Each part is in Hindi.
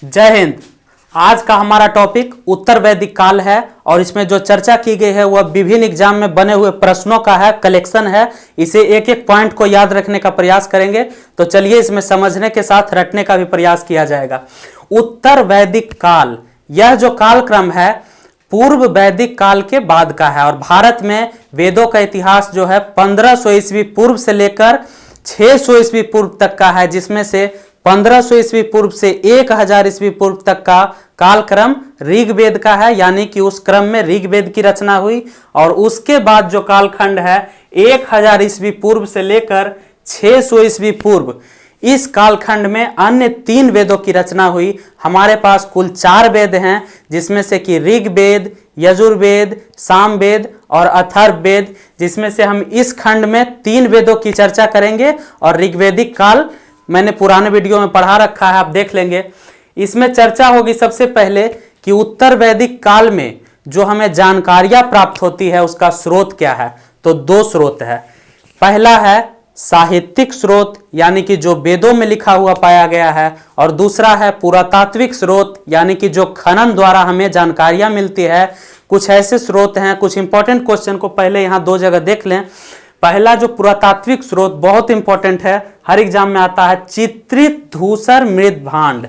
जय हिंद। आज का हमारा टॉपिक उत्तर वैदिक काल है और इसमें जो चर्चा की गई है वह विभिन्न एग्जाम में बने हुए प्रश्नों का है, कलेक्शन है। इसे एक एक पॉइंट को याद रखने का प्रयास करेंगे। तो चलिए इसमें समझने के साथ रटने का भी प्रयास किया जाएगा। उत्तर वैदिक काल, यह जो कालक्रम है पूर्व वैदिक काल के बाद का है और भारत में वेदों का इतिहास जो है 1500 ईस्वी पूर्व से लेकर 600 ईस्वी पूर्व तक का है, जिसमें से 1500 ईस्वी पूर्व से 1000 ईस्वी पूर्व तक का कालक्रम ऋग्वेद का है, यानी कि उस क्रम में ऋग्वेद की रचना हुई। और उसके बाद जो कालखंड है 1000 ईस्वी पूर्व से लेकर 600 ईस्वी पूर्व, इस कालखंड में अन्य 3 वेदों की रचना हुई। हमारे पास कुल 4 वेद हैं, जिसमें से कि ऋग्वेद, यजुर्वेद, सामवेद और अथर्ववेद, जिसमें से हम इस खंड में 3 वेदों की चर्चा करेंगे। और ऋग्वेदिक काल मैंने पुराने वीडियो में पढ़ा रखा है, आप देख लेंगे। इसमें चर्चा होगी सबसे पहले कि उत्तर वैदिक काल में जो हमें जानकारियां प्राप्त होती है उसका स्रोत क्या है। तो 2 स्रोत है। पहला है साहित्यिक स्रोत, यानी कि जो वेदों में लिखा हुआ पाया गया है, और दूसरा है पुरातात्विक स्रोत, यानी कि जो खनन द्वारा हमें जानकारियां मिलती है। कुछ ऐसे स्रोत हैं, कुछ इंपॉर्टेंट क्वेश्चन को पहले यहां 2 जगह देख लें। पहला जो पुरातात्विक स्रोत बहुत इंपॉर्टेंट है, हर एग्जाम में आता है, चित्रित धूसर मृद भांड।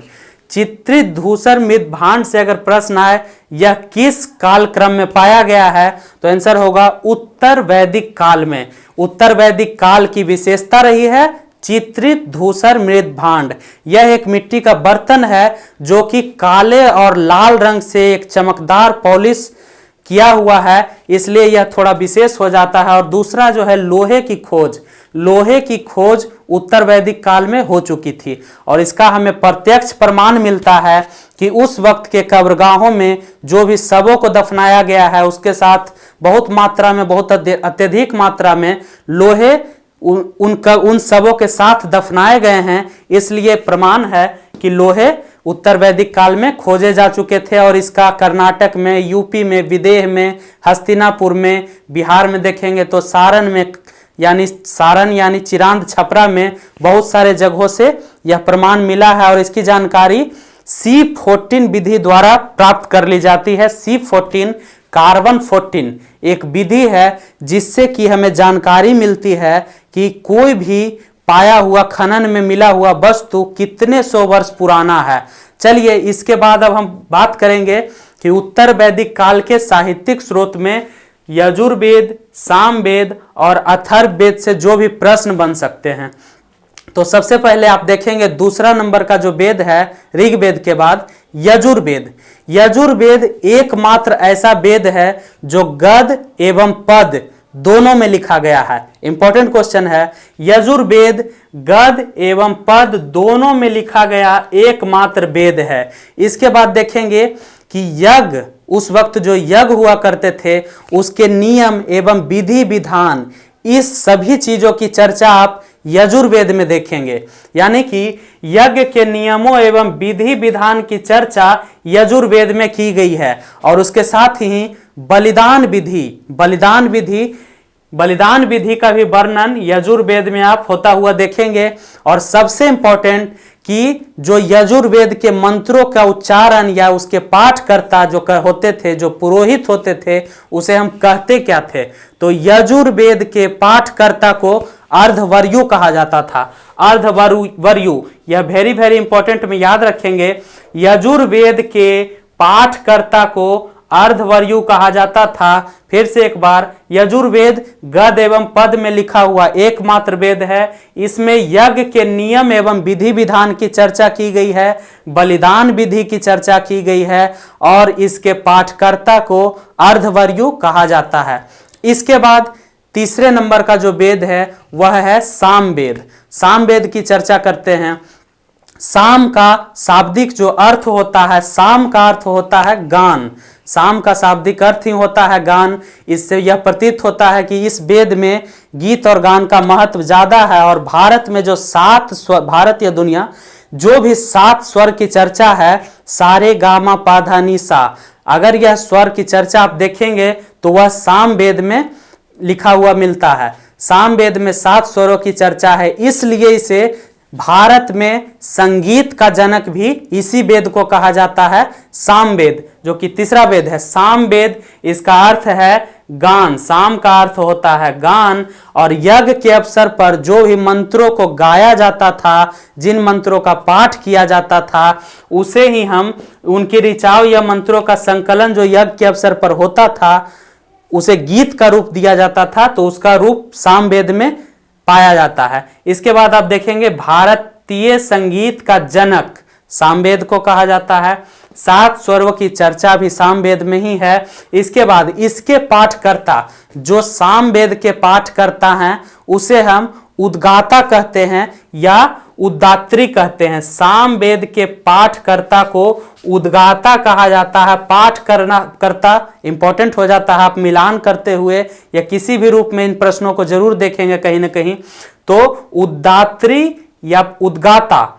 चित्रित धूसर मृद भांड से अगर प्रश्न आए यह किस कालक्रम में पाया गया है, तो आंसर होगा उत्तर वैदिक काल में। उत्तर वैदिक काल की विशेषता रही है चित्रित धूसर मृद भांड। यह एक मिट्टी का बर्तन है जो कि काले और लाल रंग से एक चमकदार पॉलिश किया हुआ है, इसलिए यह थोड़ा विशेष हो जाता है। और दूसरा जो है लोहे की खोज, लोहे की खोज उत्तर वैदिक काल में हो चुकी थी और इसका हमें प्रत्यक्ष प्रमाण मिलता है कि उस वक्त के कब्रगाहों में जो भी शवों को दफनाया गया है उसके साथ बहुत मात्रा में, बहुत अत्यधिक मात्रा में लोहे उन शवों के साथ दफनाए गए हैं। इसलिए प्रमाण है कि लोहे उत्तर वैदिक काल में खोजे जा चुके थे। और इसका कर्नाटक में, यूपी में, विदेह में, हस्तिनापुर में, बिहार में देखेंगे तो सारण में, यानी चिरांद छपरा में बहुत सारे जगहों से यह प्रमाण मिला है। और इसकी जानकारी C14 विधि द्वारा प्राप्त कर ली जाती है। C14 कार्बन 14 एक विधि है जिससे कि हमें जानकारी मिलती है कि कोई भी पाया हुआ खनन में मिला हुआ वस्तु कितने 100 वर्ष पुराना है। चलिए इसके बाद अब हम बात करेंगे कि उत्तर वैदिक काल के साहित्यिक स्रोत में यजुर्वेद, सामवेद और अथर्ववेद से जो भी प्रश्न बन सकते हैं। तो सबसे पहले आप देखेंगे दूसरा नंबर का जो वेद है ऋग्वेद के बाद यजुर्वेद। यजुर्वेद एकमात्र ऐसा वेद है जो गद एवं पद दोनों में लिखा गया है। इंपॉर्टेंट क्वेश्चन है, यजुर्वेद गद एवं पद दोनों में लिखा गया एकमात्र वेद है। इसके बाद देखेंगे कि यज्ञ, उस वक्त जो यज्ञ हुआ करते थे उसके नियम एवं विधि विधान, इस सभी चीजों की चर्चा आप यजुर्वेद में देखेंगे। यानी कि यज्ञ के नियमों एवं विधि विधान की चर्चा यजुर्वेद में की गई है। और उसके साथ ही बलिदान विधि का भी वर्णन यजुर्वेद में आप होता हुआ देखेंगे। और सबसे इंपॉर्टेंट कि जो यजुर्वेद के मंत्रों का उच्चारण या उसके पाठकर्ता जो होते थे, जो पुरोहित होते थे, उसे हम कहते क्या थे? तो यजुर्वेद के पाठकर्ता को अर्धवर्यु कहा जाता था। अर्धवर्यु, यह वेरी वेरी इंपॉर्टेंट में याद रखेंगे। यजुर्वेद के पाठकर्ता को अर्धवर्यु कहा जाता था। फिर से एक बार, यजुर्वेद गद एवं पद में लिखा हुआ एकमात्र वेद है। इसमें यज्ञ के नियम एवं विधि विधान की चर्चा की गई है, बलिदान विधि की चर्चा की गई है और इसके पाठकर्ता को अर्धवर्यु कहा जाता है। इसके बाद तीसरे नंबर का जो वेद है वह है सामवेद। सामवेद की चर्चा करते हैं। साम का शाब्दिक जो अर्थ होता है, साम का अर्थ होता है गान। साम का शाब्दिक अर्थ ही होता है गान। इससे यह प्रतीत होता है कि इस वेद में गीत और गान का महत्व ज्यादा है। और भारत में जो 7 स्वर, भारत या दुनिया जो भी 7 स्वर की चर्चा है, सारे गामा पाधा निसा, अगर यह स्वर की चर्चा आप देखेंगे तो वह सामवेद में लिखा हुआ मिलता है। सामवेद में 7 स्वरों की चर्चा है, इसलिए इसे भारत में संगीत का जनक भी इसी वेद को कहा जाता है, सामवेद, जो कि तीसरा वेद है। सामवेद, इसका अर्थ है गान। साम का अर्थ होता है गान, और यज्ञ के अवसर पर जो भी मंत्रों को गाया जाता था, जिन मंत्रों का पाठ किया जाता था, उसे ही हम, उनकी ऋचाओं या मंत्रों का संकलन जो यज्ञ के अवसर पर होता था, उसे गीत का रूप दिया जाता था, तो उसका रूप सामवेद में पाया जाता है। इसके बाद आप देखेंगे भारतीय संगीत का जनक सामवेद को कहा जाता है। 7 स्वरों की चर्चा भी सामवेद में ही है। इसके बाद इसके पाठकर्ता, जो सामवेद के पाठ करता हैं, उसे हम उद्गाता कहते हैं या उद्दात्री कहते हैं। सामवेद के पाठकर्ता को उद्गाता कहा जाता है। पाठ करना करता इंपॉर्टेंट हो जाता है, आप मिलान करते हुए या किसी भी रूप में इन प्रश्नों को जरूर देखेंगे कहीं ना कहीं। तो उद्दात्री या उद्गाता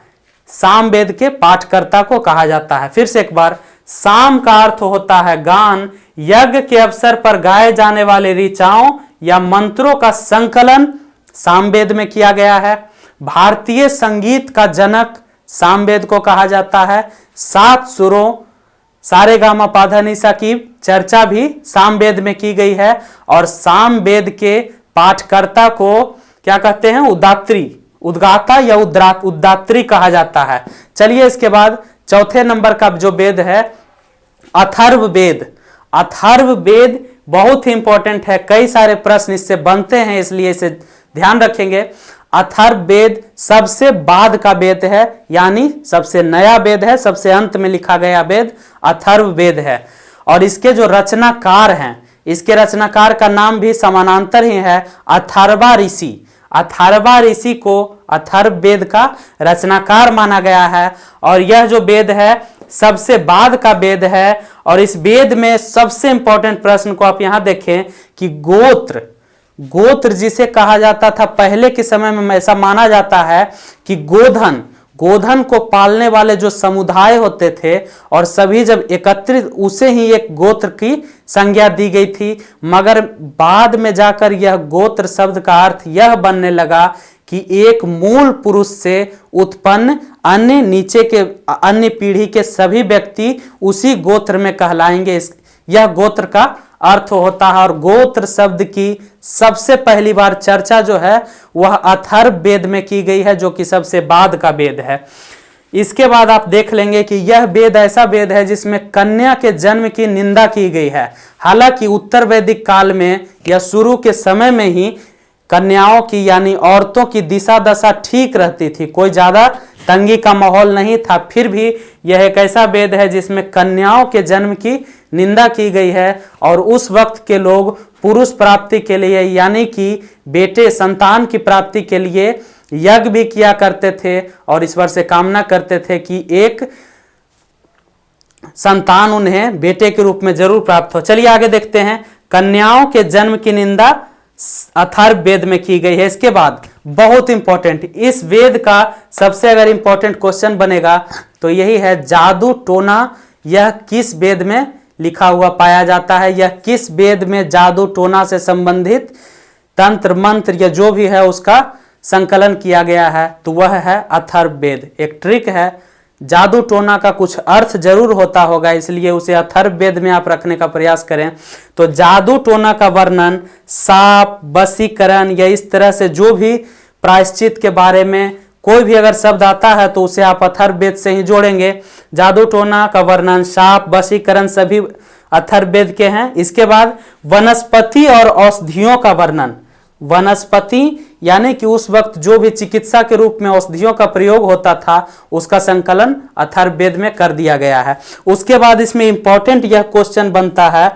सामवेद के पाठकर्ता को कहा जाता है। फिर से एक बार, साम का अर्थ होता है गान। यज्ञ के अवसर पर गाए जाने वाले ऋचाओं या मंत्रों का संकलन सामवेद में किया गया है। भारतीय संगीत का जनक सामवेद को कहा जाता है। 7 सुरों सारे गामा पाधा निसा की चर्चा भी सामवेद में की गई है, और सामवेद के पाठकर्ता को क्या कहते हैं? उद्दात्री, उद्गाता या उद्दात्री कहा जाता है। चलिए इसके बाद चौथे नंबर का जो वेद है अथर्ववेद। अथर्ववेद बहुत ही इंपॉर्टेंट है, कई सारे प्रश्न इससे बनते हैं, इसलिए इसे ध्यान रखेंगे। अथर्ववेद सबसे बाद का वेद है, यानी सबसे नया वेद है, सबसे अंत में लिखा गया वेद अथर्ववेद है। और इसके जो रचनाकार हैं, इसके रचनाकार का नाम भी समानांतर ही है, अथर्वा ऋषि। अथर्वा ऋषि को अथर्ववेद का रचनाकार माना गया है। और यह जो वेद है सबसे बाद का वेद है। और इस वेद में सबसे इंपॉर्टेंट प्रश्न को आप यहां देखें कि गोत्र, गोत्र जिसे कहा जाता था पहले के समय में, ऐसा माना जाता है कि गोधन को पालने वाले जो समुदाय होते थे और सभी जब एकत्रित, उसे ही एक गोत्र की संज्ञा दी गई थी। मगर बाद में जाकर यह गोत्र शब्द का अर्थ यह बनने लगा कि एक मूल पुरुष से उत्पन्न अन्य नीचे के अन्य पीढ़ी के सभी व्यक्ति उसी गोत्र में कहलाएंगे। यह गोत्र का अर्थ होता है। और गोत्र शब्द की सबसे पहली बार चर्चा जो है वह अथर्ववेद में की गई है, जो कि सबसे बाद का वेद है। इसके बाद आप देख लेंगे कि यह वेद ऐसा वेद है जिसमें कन्या के जन्म की निंदा की गई है। हालांकि उत्तर वैदिक काल में या शुरू के समय में ही कन्याओं की यानी औरतों की दिशा दशा ठीक रहती थी, कोई ज्यादा तंगी का माहौल नहीं था। फिर भी यह एक ऐसा वेद है जिसमें कन्याओं के जन्म की निंदा की गई है। और उस वक्त के लोग पुरुष प्राप्ति के लिए यानी कि बेटे संतान की प्राप्ति के लिए यज्ञ भी किया करते थे और ईश्वर से कामना करते थे कि एक संतान उन्हें बेटे के रूप में जरूर प्राप्त हो। चलिए आगे देखते हैं। कन्याओं के जन्म की निंदा अथर्ववेद में की गई है। इसके बाद बहुत इंपॉर्टेंट, इस वेद का सबसे अगर इंपॉर्टेंट क्वेश्चन बनेगा तो यही है, जादू टोना यह किस वेद में लिखा हुआ पाया जाता है? यह किस वेद में जादू टोना से संबंधित तंत्र मंत्र या जो भी है उसका संकलन किया गया है? तो वह है अथर्ववेद। एक ट्रिक है, जादू टोना का कुछ अर्थ जरूर होता होगा, इसलिए उसे अथर्ववेद में आप रखने का प्रयास करें। तो जादू टोना का वर्णन साप, वशीकरण या इस तरह से जो भी प्रायश्चित के बारे में कोई भी अगर शब्द आता है तो उसे आप अथर्ववेद से ही जोड़ेंगे। जादू टोना का वर्णन, साप, वशीकरण सभी अथर्ववेद के हैं। इसके बाद वनस्पति और औषधियों का वर्णन, वनस्पति यानी कि उस वक्त जो भी चिकित्सा के रूप में औषधियों का प्रयोग होता था उसका संकलन अथर्ववेद में कर दिया गया है। उसके बाद इसमें इंपॉर्टेंट यह क्वेश्चन बनता है,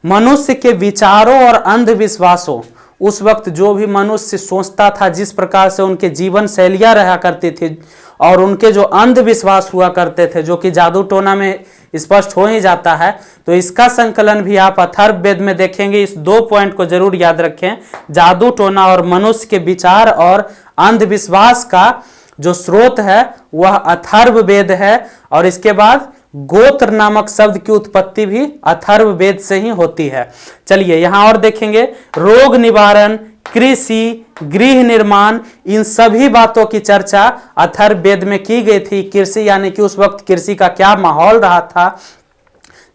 मनुष्य के विचारों और अंधविश्वासों, उस वक्त जो भी मनुष्य सोचता था, जिस प्रकार से उनके जीवन शैलियां रहा करती थी और उनके जो अंधविश्वास हुआ करते थे, जो कि जादू टोना में स्पष्ट हो ही जाता है, तो इसका संकलन भी आप अथर्ववेद में देखेंगे। इस 2 पॉइंट को जरूर याद रखें, जादू टोना और मनुष्य के विचार और अंधविश्वास का जो स्रोत है वह अथर्ववेद है। और इसके बाद गोत्र नामक शब्द की उत्पत्ति भी अथर्ववेद से ही होती है। चलिए यहां और देखेंगे, रोग निवारण कृषि, गृह निर्माण, इन सभी बातों की चर्चा अथर्ववेद में की गई थी। कृषि यानी कि उस वक्त कृषि का क्या माहौल रहा था।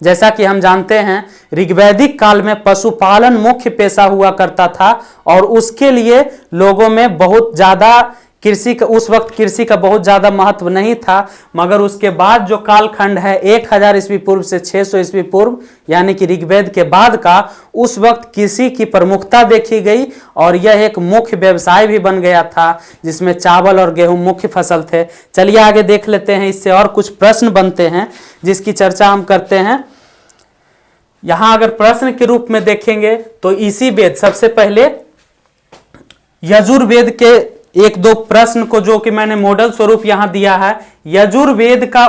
जैसा कि हम जानते हैं ऋग्वैदिक काल में पशुपालन मुख्य पेशा हुआ करता था और उसके लिए लोगों में बहुत ज्यादा कृषि का, उस वक्त कृषि का बहुत ज्यादा महत्व नहीं था। मगर उसके बाद जो कालखंड है 1000 ईस्वी पूर्व से 600 ईस्वी पूर्व यानी कि ऋग्वेद के बाद का, उस वक्त कृषि की प्रमुखता देखी गई और यह एक मुख्य व्यवसाय भी बन गया था जिसमें चावल और गेहूं मुख्य फसल थे। चलिए आगे देख लेते हैं, इससे और कुछ प्रश्न बनते हैं जिसकी चर्चा हम करते हैं। यहां अगर प्रश्न के रूप में देखेंगे तो इसी वेद, सबसे पहले यजुर्वेद के एक दो प्रश्न को जो कि मैंने मॉडल स्वरूप यहां दिया है। यजुर्वेद का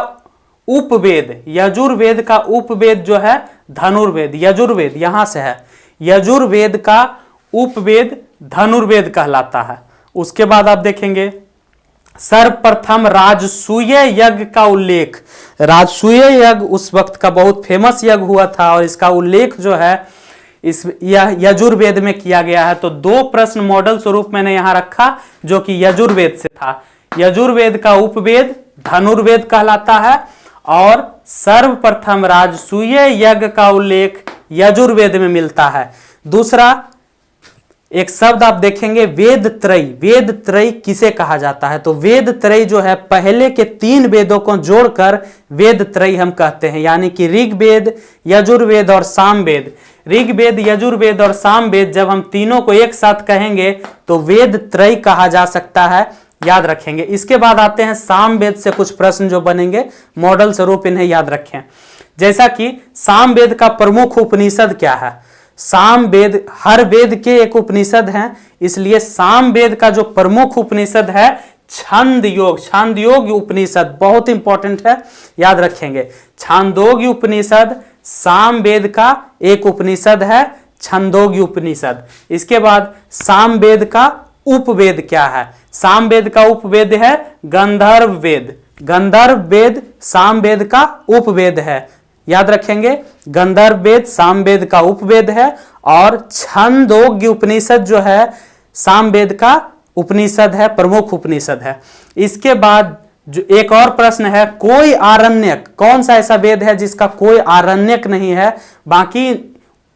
उपवेद, यजुर्वेद का उपवेद जो है धनुर्वेद, यजुर्वेद यहां से है, यजुर्वेद का उपवेद धनुर्वेद कहलाता है। उसके बाद आप देखेंगे सर्वप्रथम राजसूय यज्ञ का उल्लेख, राजसूय यज्ञ उस वक्त का बहुत फेमस यज्ञ हुआ था और इसका उल्लेख जो है इस यजुर्वेद में किया गया है। तो दो प्रश्न मॉडल स्वरूप मैंने यहां रखा जो कि यजुर्वेद से था। यजुर्वेद का उपवेद धनुर्वेद कहलाता है और सर्वप्रथम राजसूय यज्ञ का उल्लेख यजुर्वेद में मिलता है। दूसरा एक शब्द आप देखेंगे वेद त्रयी, वेद त्रयी किसे कहा जाता है? तो वेद त्रयी जो है पहले के 3 वेदों को जोड़कर वेद त्रयी हम कहते हैं, यानी कि ऋग्वेद, यजुर्वेद और सामवेद। ऋग्वेद, यजुर्वेद और सामवेद जब हम तीनों को एक साथ कहेंगे तो वेद त्रयी कहा जा सकता है, याद रखेंगे। इसके बाद आते हैं सामवेद से कुछ प्रश्न जो बनेंगे, मॉडल स्वरूप इन्हें याद रखें। जैसा कि सामवेद का प्रमुख उपनिषद क्या है? सामवेद हर वेद के एक उपनिषद हैं, इसलिए सामवेद का जो प्रमुख उपनिषद है छंदयोग, छांदोग्य उपनिषद बहुत इंपॉर्टेंट है, याद रखेंगे। छांदोग्य उपनिषद सामवेद का एक उपनिषद है, छंदोग्य उपनिषद। इसके बाद सामवेद का उपवेद क्या है? सामवेद का उपवेद है गंधर्व वेद, गंधर्व वेद सामवेद का उपवेद है, याद रखेंगे। गंधर्व वेद सामवेद का उपवेद है और छंदोग्य उपनिषद जो है सामवेद का उपनिषद है, प्रमुख उपनिषद है। इसके बाद जो एक और प्रश्न है, कोई आरण्यक, कौन सा ऐसा वेद है जिसका कोई आरण्यक नहीं है? बाकी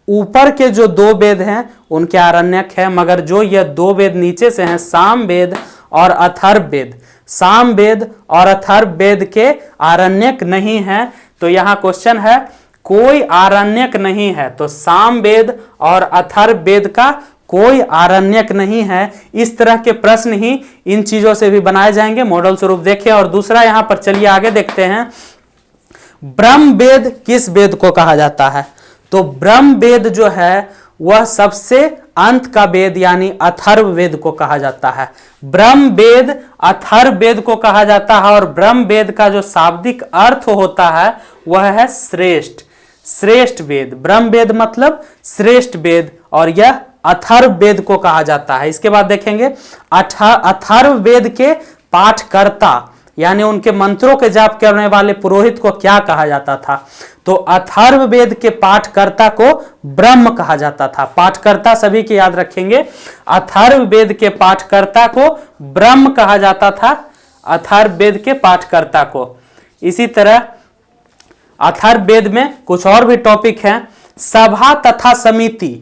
ऊपर के जो 2 वेद हैं उनके आरण्यक है, मगर जो ये 2 वेद नीचे से हैं सामवेद और अथर्ववेद, सामवेद और अथर्ववेद के आरण्यक नहीं है। तो यहां क्वेश्चन है कोई आरण्यक नहीं है, तो सामवेद और अथर्ववेद का कोई आरण्यक नहीं है। इस तरह के प्रश्न ही इन चीजों से भी बनाए जाएंगे, मॉडल स्वरूप देखें। और दूसरा यहां पर चलिए आगे देखते हैं, ब्रह्म वेद किस वेद को कहा जाता है? तो ब्रह्म वेद जो है वह सबसे अंत का वेद यानी अथर्ववेद को कहा जाता है। ब्रह्म वेद अथर्ववेद को कहा जाता है और ब्रह्म वेद का जो शाब्दिक अर्थ होता है वह है श्रेष्ठ, श्रेष्ठ वेद। ब्रह्म वेद मतलब श्रेष्ठ वेद और यह अथर्ववेद को कहा जाता है। इसके बाद देखेंगे अथर्ववेद के पाठकर्ता यानी उनके मंत्रों के जाप करने वाले पुरोहित को क्या कहा जाता था? तो अथर्ववेद के पाठकर्ता को ब्रह्म कहा जाता था। पाठकर्ता सभी के याद रखेंगे, अथर्ववेद के पाठकर्ता को ब्रह्म कहा जाता था, अथर्ववेद के पाठकर्ता को। इसी तरह अथर्ववेद में कुछ और भी टॉपिक हैं, सभा तथा समिति।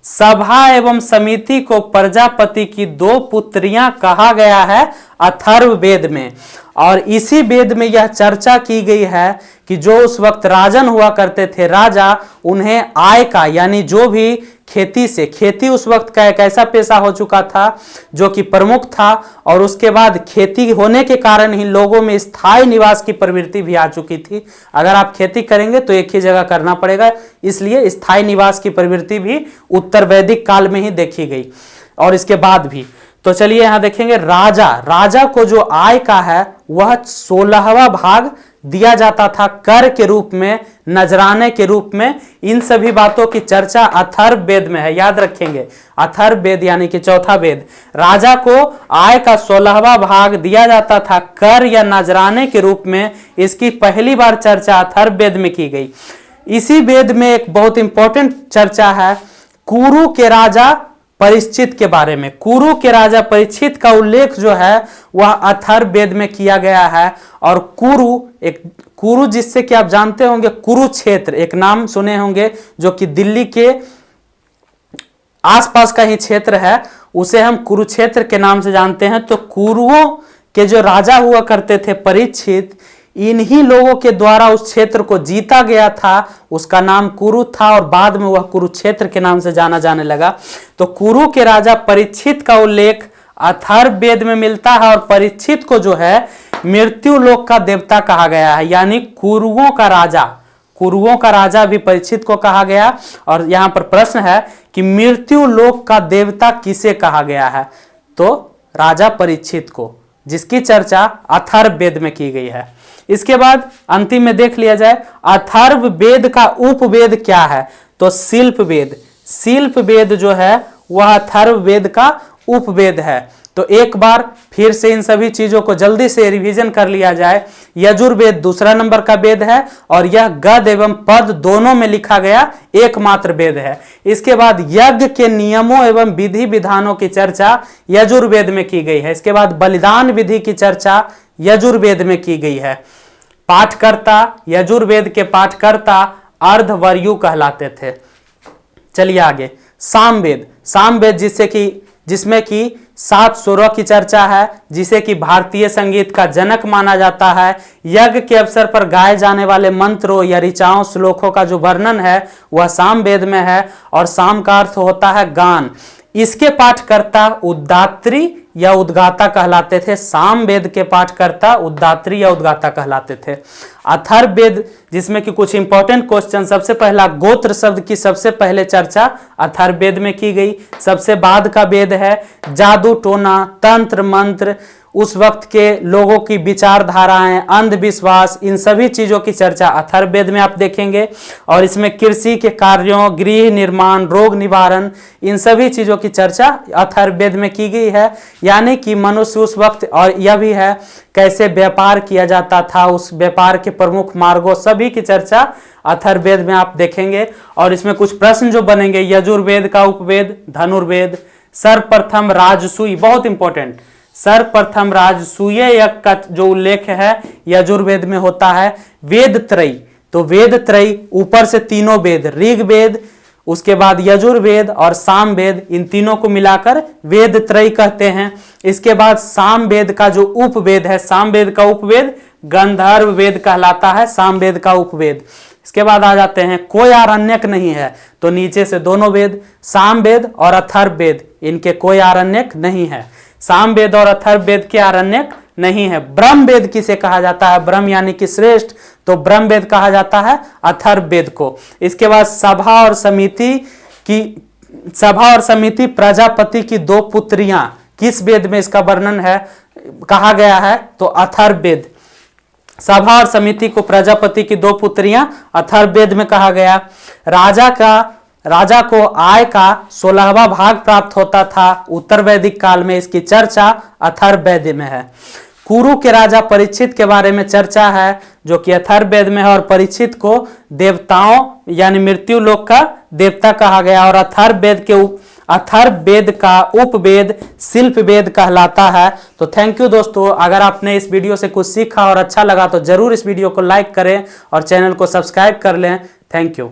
सभा एवं समिति को प्रजापति की 2 पुत्रियां कहा गया है अथर्ववेद में, और इसी वेद में यह चर्चा की गई है कि जो उस वक्त राजन हुआ करते थे, राजा, उन्हें आय का यानी जो भी खेती से, खेती उस वक्त का एक ऐसा पेशा हो चुका था जो कि प्रमुख था, और उसके बाद खेती होने के कारण ही लोगों में स्थायी निवास की प्रवृत्ति भी आ चुकी थी। अगर आप खेती करेंगे तो एक ही जगह करना पड़ेगा, इसलिए स्थायी निवास की प्रवृत्ति भी उत्तर वैदिक काल में ही देखी गई और इसके बाद भी। तो चलिए यहां देखेंगे, राजा, राजा को जो आय का है वह 16वां भाग दिया जाता था कर के रूप में, नजराने के रूप में। इन सभी बातों की चर्चा अथर्ववेद में है, याद रखेंगे। अथर्ववेद यानी कि चौथा वेद, राजा को आय का 16वां भाग दिया जाता था कर या नजराने के रूप में। इसकी पहली बार चर्चा अथर्ववेद में की गई। इसी वेद में एक बहुत इंपॉर्टेंट चर्चा है, कुरु के राजा परीक्षित के बारे में। कुरु के राजा परीक्षित का उल्लेख जो है वह अथर्ववेद में किया गया है। और कुरु जिससे कि आप जानते होंगे कुरुक्षेत्र, एक नाम सुने होंगे, जो कि दिल्ली के आसपास का ही क्षेत्र है, उसे हम कुरुक्षेत्र के नाम से जानते हैं। तो कुरुओं के जो राजा हुआ करते थे परीक्षित, इन्हीं लोगों के द्वारा उस क्षेत्र को जीता गया था, उसका नाम कुरु था और बाद में वह कुरुक्षेत्र के नाम से जाना जाने लगा। तो कुरु के राजा परीक्षित का उल्लेख अथर्ववेद में मिलता है और परीक्षित को जो है मृत्यु लोक का देवता कहा गया है, यानी कुरुओं का राजा भी परीक्षित को कहा गया। और यहां पर प्रश्न है कि मृत्यु लोक का देवता किसे कहा गया है, तो राजा परीक्षित को, जिसकी चर्चा अथर्ववेद में की गई है। इसके बाद अंतिम में देख लिया जाए अथर्ववेद का उपवेद क्या है, तो शिल्पवेद। शिल्पवेद जो है वह अथर्ववेद का उपवेद है। तो एक बार फिर से इन सभी चीजों को जल्दी से रिवीजन कर लिया जाए। यजुर्वेद दूसरा नंबर का वेद है और यह गद एवं पद दोनों में लिखा गया एकमात्र वेद है। इसके बाद यज्ञ के नियमों एवं विधि विधानों की चर्चा यजुर्वेद में की गई है। इसके बाद बलिदान विधि की चर्चा यजुर्वेद में की गई है। पाठकर्ता, यजुर्वेद के पाठकर्ता अर्धवर्यु कहलाते थे। चलिए आगे, सामवेद। सामवेद जिसमें कि 7 स्वरों की चर्चा है, जिसे कि भारतीय संगीत का जनक माना जाता है। यज्ञ के अवसर पर गाए जाने वाले मंत्रों या ऋचाओं श्लोकों का जो वर्णन है वह सामवेद में है और साम का अर्थ होता है गान। इसके पाठकर्ता उद्दात्री या उद्गाता कहलाते थे। सामवेद के पाठकर्ता उद्दात्री या उद्गाता कहलाते थे। अथर्ववेद जिसमें कि कुछ इंपॉर्टेंट क्वेश्चन, सबसे पहला गोत्र शब्द की सबसे पहले चर्चा अथर्ववेद में की गई। सबसे बाद का वेद है जादू टोना, तंत्र मंत्र, उस वक्त के लोगों की विचारधाराएं, अंधविश्वास, इन सभी चीजों की चर्चा अथर्ववेद में आप देखेंगे। और इसमें कृषि के कार्यों, गृह निर्माण, रोग निवारण, इन सभी चीजों की चर्चा अथर्ववेद में की गई है। यानी कि मनुष्य उस वक्त, और यह भी है कैसे व्यापार किया जाता था, उस व्यापार के प्रमुख मार्गों, सभी की चर्चा अथर्ववेद में आप देखेंगे। और इसमें कुछ प्रश्न जो बनेंगे, यजुर्वेद का उपवेद धनुर्वेद। सर्वप्रथम राजसूय, बहुत इंपॉर्टेंट, सर्वप्रथम राजसूय यज्ञ का जो उल्लेख है यजुर्वेद में होता है। वेद त्रयी, तो वेद त्रयी ऊपर से तीनों वेद, ऋग्वेद, उसके बाद यजुर्वेद और सामवेद, इन तीनों को मिलाकर वेद त्रयी कहते हैं। इसके बाद सामवेद का जो उपवेद है, सामवेद का उपवेद गंधर्व वेद कहलाता है, सामवेद का उपवेद। इसके बाद आ जाते हैं कोई आरण्यक नहीं है, तो नीचे से दोनों वेद सामवेद और अथर्ववेद, इनके कोई आरण्यक नहीं है। सामवेद और अथर्ववेद के आरण्यक नहीं है। ब्रह्मवेद किसे कहा जाता है, ब्रह्म यानी कि श्रेष्ठ, तो ब्रह्मवेद कहा जाता है अथर्ववेद को। इसके बाद सभा और समिति प्रजापति की 2 पुत्रियां, किस वेद में इसका वर्णन है कहा गया है, तो अथर्ववेद। सभा और समिति को प्रजापति की 2 पुत्रियां अथर्ववेद में कहा गया। राजा को आय का 16वां भाग प्राप्त होता था उत्तर वैदिक काल में, इसकी चर्चा अथर्ववेद में है। कुरु के राजा परीक्षित के बारे में चर्चा है जो कि अथर्ववेद में है और परीक्षित को देवताओं यानी मृत्यु लोक का देवता कहा गया। और अथर्ववेद का उपवेद शिल्पवेद कहलाता है। तो थैंक यू दोस्तों, अगर आपने इस वीडियो से कुछ सीखा और अच्छा लगा तो जरूर इस वीडियो को लाइक करें और चैनल को सब्सक्राइब कर लें। Thank you.